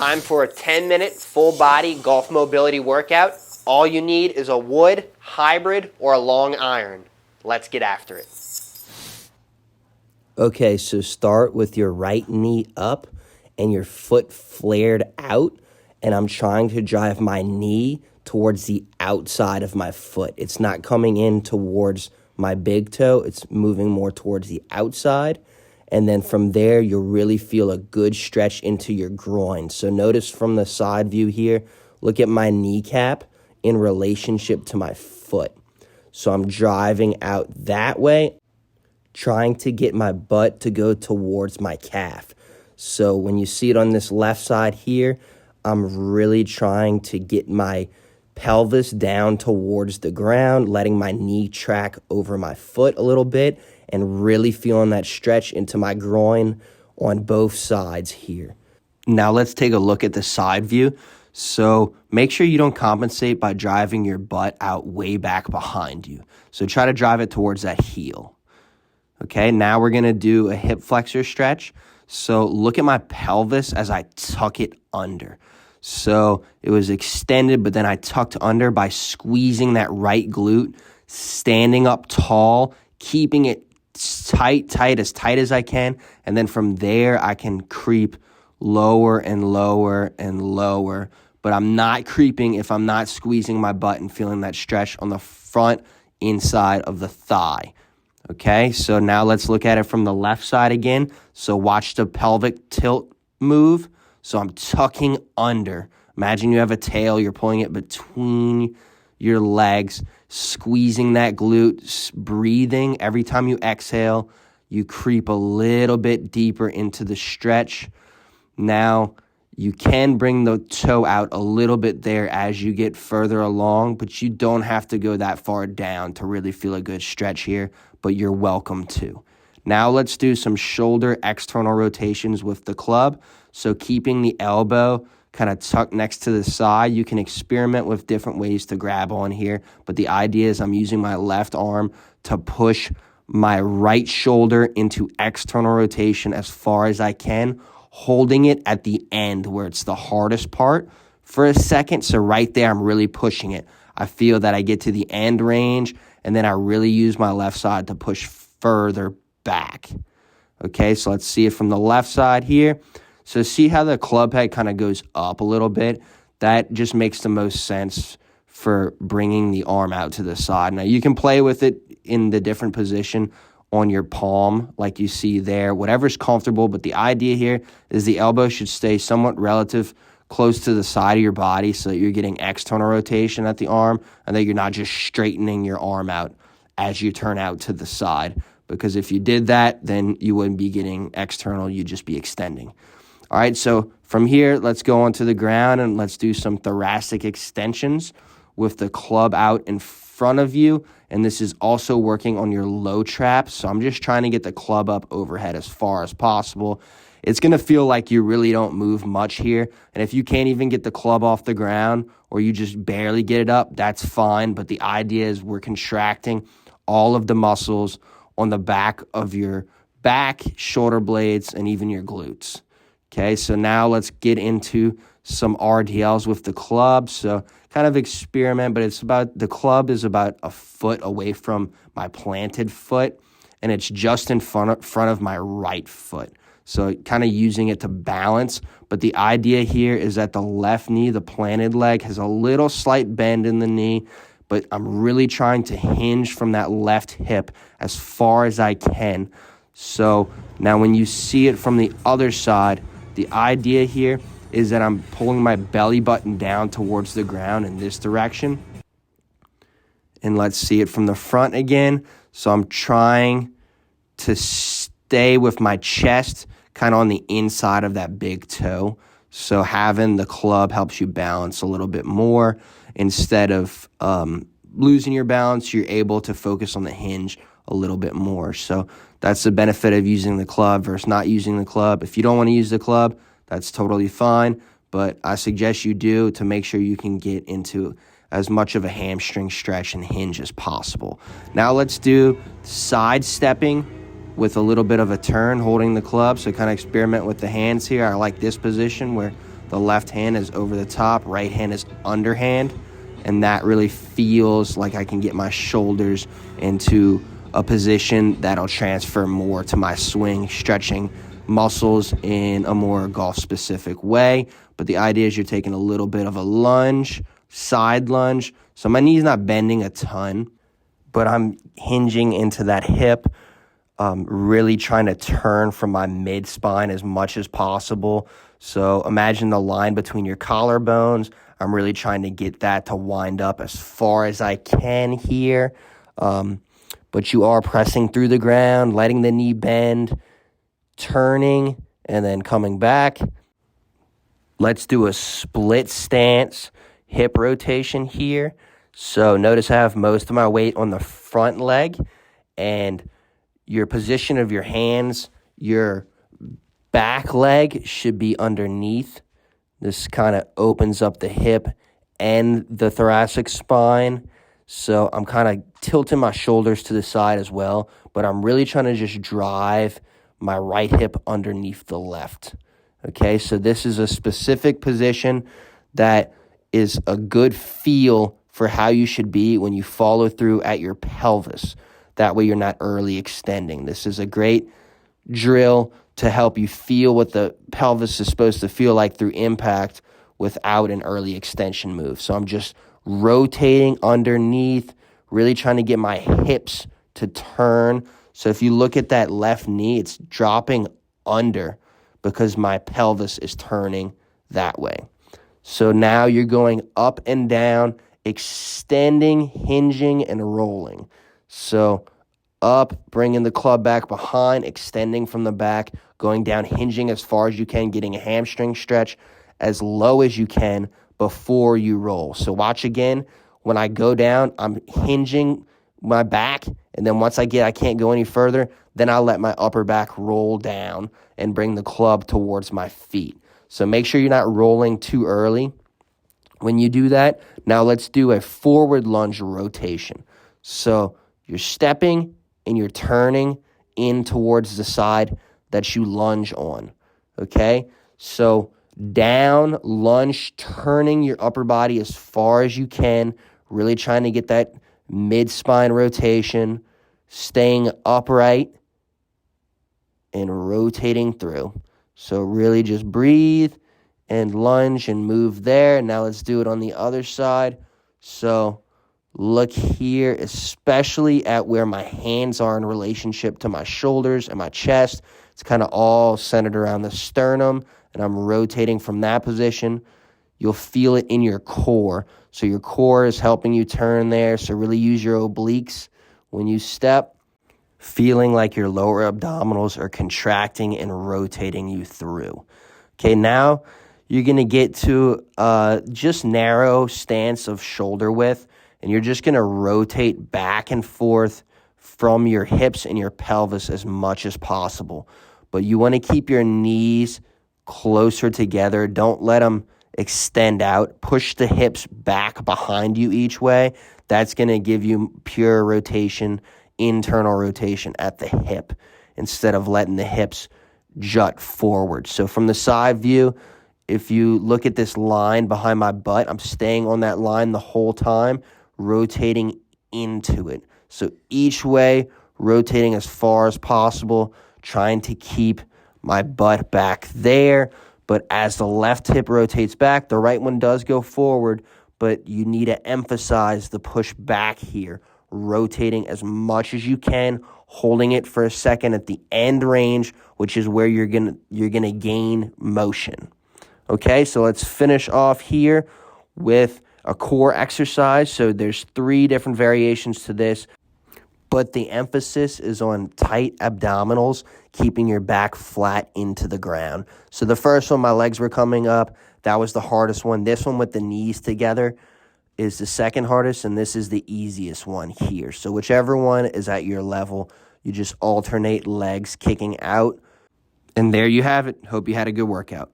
Time for a 10-minute full-body golf mobility workout. All you need is a wood, hybrid, or a long iron. Let's get after it. Okay, so start with your right knee up and your foot flared out, and I'm trying to drive my knee towards the outside of my foot. It's not coming in towards my big toe. It's moving more towards the outside. And then from there, you'll really feel a good stretch into your groin. So notice from the side view here, look at my kneecap in relationship to my foot. So I'm driving out that way, trying to get my butt to go towards my calf. So when you see it on this left side here, I'm really trying to get my pelvis down towards the ground, letting my knee track over my foot a little bit, and really feeling that stretch into my groin on both sides here. Now let's take a look at the side view. So make sure you don't compensate by driving your butt out way back behind you. So try to drive it towards that heel. Okay, now we're gonna do a hip flexor stretch. So look at my pelvis as I tuck it under. So it was extended, but then I tucked under by squeezing that right glute, standing up tall, keeping it tight as I can. And then from there, I can creep lower and lower and lower. But I'm not creeping if I'm not squeezing my butt and feeling that stretch on the front inside of the thigh. Okay, so now let's look at it from the left side again. So watch the pelvic tilt move. So I'm tucking under. Imagine you have a tail, you're pulling it between your legs, squeezing that glute, breathing. Every time you exhale, you creep a little bit deeper into the stretch. Now, you can bring the toe out a little bit there as you get further along, but you don't have to go that far down to really feel a good stretch here, but you're welcome to. Now let's do some shoulder external rotations with the club. So keeping the elbow kind of tucked next to the side, you can experiment with different ways to grab on here, but the idea is I'm using my left arm to push my right shoulder into external rotation as far as I can, holding it at the end where it's the hardest part for a second. So right there, I'm really pushing it. I feel that I get to the end range, and then I really use my left side to push further back. Okay, so let's see it from the left side here. So see how the club head kind of goes up a little bit? That just makes the most sense for bringing the arm out to the side. Now, you can play with it in the different position on your palm like you see there, whatever's comfortable. But the idea here is the elbow should stay somewhat relative close to the side of your body so that you're getting external rotation at the arm and that you're not just straightening your arm out as you turn out to the side. Because if you did that, then you wouldn't be getting external, you'd just be extending. All right, so from here, let's go onto the ground and let's do some thoracic extensions with the club out in front of you. And this is also working on your low trap. So I'm just trying to get the club up overhead as far as possible. It's going to feel like you really don't move much here. And if you can't even get the club off the ground or you just barely get it up, that's fine. But the idea is we're contracting all of the muscles on the back of your back, shoulder blades, and even your glutes. Okay, so now let's get into some RDLs with the club. So kind of experiment, but the club is about a foot away from my planted foot, and it's just in front of my right foot. So kind of using it to balance. But the idea here is that the left knee, the planted leg, has a little slight bend in the knee, but I'm really trying to hinge from that left hip as far as I can. So now when you see it from the other side, the idea here is that I'm pulling my belly button down towards the ground in this direction. And let's see it from the front again. So I'm trying to stay with my chest kind of on the inside of that big toe. So having the club helps you balance a little bit more. Instead of losing your balance, you're able to focus on the hinge a little bit more. So that's the benefit of using the club versus not using the club. If you don't want to use the club, that's totally fine. But I suggest you do to make sure you can get into as much of a hamstring stretch and hinge as possible. Now let's do side stepping with a little bit of a turn, holding the club. So kind of experiment with the hands here. I like this position where The left hand is over the top, right hand is underhand, and that really feels like I can get my shoulders into a position that'll transfer more to my swing, stretching muscles in a more golf-specific way. But the idea is you're taking a little bit of a lunge, side lunge. So my knee's not bending a ton, but I'm hinging into that hip, really trying to turn from my mid-spine as much as possible. So imagine the line between your collarbones. I'm really trying to get that to wind up as far as I can here. But you are pressing through the ground, letting the knee bend, turning, and then coming back. Let's do a split stance hip rotation here. So notice I have most of my weight on the front leg, and your position of your hands, your back leg should be underneath. This kind of opens up the hip and the thoracic spine. So I'm kind of tilting my shoulders to the side as well, but I'm really trying to just drive my right hip underneath the left. Okay, so this is a specific position that is a good feel for how you should be when you follow through at your pelvis. That way you're not early extending. This is a great drill to help you feel what the pelvis is supposed to feel like through impact without an early extension move. So I'm just rotating underneath, really trying to get my hips to turn. So if you look at that left knee, it's dropping under because my pelvis is turning that way. So now you're going up and down, extending, hinging, and rolling. So up, bringing the club back behind, extending from the back, going down, hinging as far as you can, getting a hamstring stretch as low as you can before you roll. So watch again. When I go down, I'm hinging my back, and then once I can't go any further, then I'll let my upper back roll down and bring the club towards my feet. So make sure you're not rolling too early when you do that. Now let's do a forward lunge rotation. So you're stepping and you're turning in towards the side that you lunge on, okay? So down, lunge, turning your upper body as far as you can, really trying to get that mid-spine rotation, staying upright and rotating through. So really just breathe and lunge and move there. Now let's do it on the other side. So look here, especially at where my hands are in relationship to my shoulders and my chest. It's kind of all centered around the sternum, and I'm rotating from that position. You'll feel it in your core. So your core is helping you turn there. So really use your obliques when you step, feeling like your lower abdominals are contracting and rotating you through. Okay, now you're going to get to just narrow stance of shoulder width, and you're just going to rotate back and forth from your hips and your pelvis as much as possible. But you want to keep your knees closer together. Don't let them extend out. Push the hips back behind you each way. That's going to give you pure rotation, internal rotation at the hip, instead of letting the hips jut forward. So from the side view, if you look at this line behind my butt, I'm staying on that line the whole time, rotating into it. So each way, rotating as far as possible, trying to keep my butt back there. But as the left hip rotates back, the right one does go forward, but you need to emphasize the push back here, rotating as much as you can, holding it for a second at the end range, which is where you're gonna gain motion. Okay, so let's finish off here with a core exercise. So there's 3 different variations to this, but the emphasis is on tight abdominals, keeping your back flat into the ground. So the first one, my legs were coming up. That was the hardest one. This one with the knees together is the second hardest, and this is the easiest one here. So whichever one is at your level, you just alternate legs kicking out. And there you have it. Hope you had a good workout.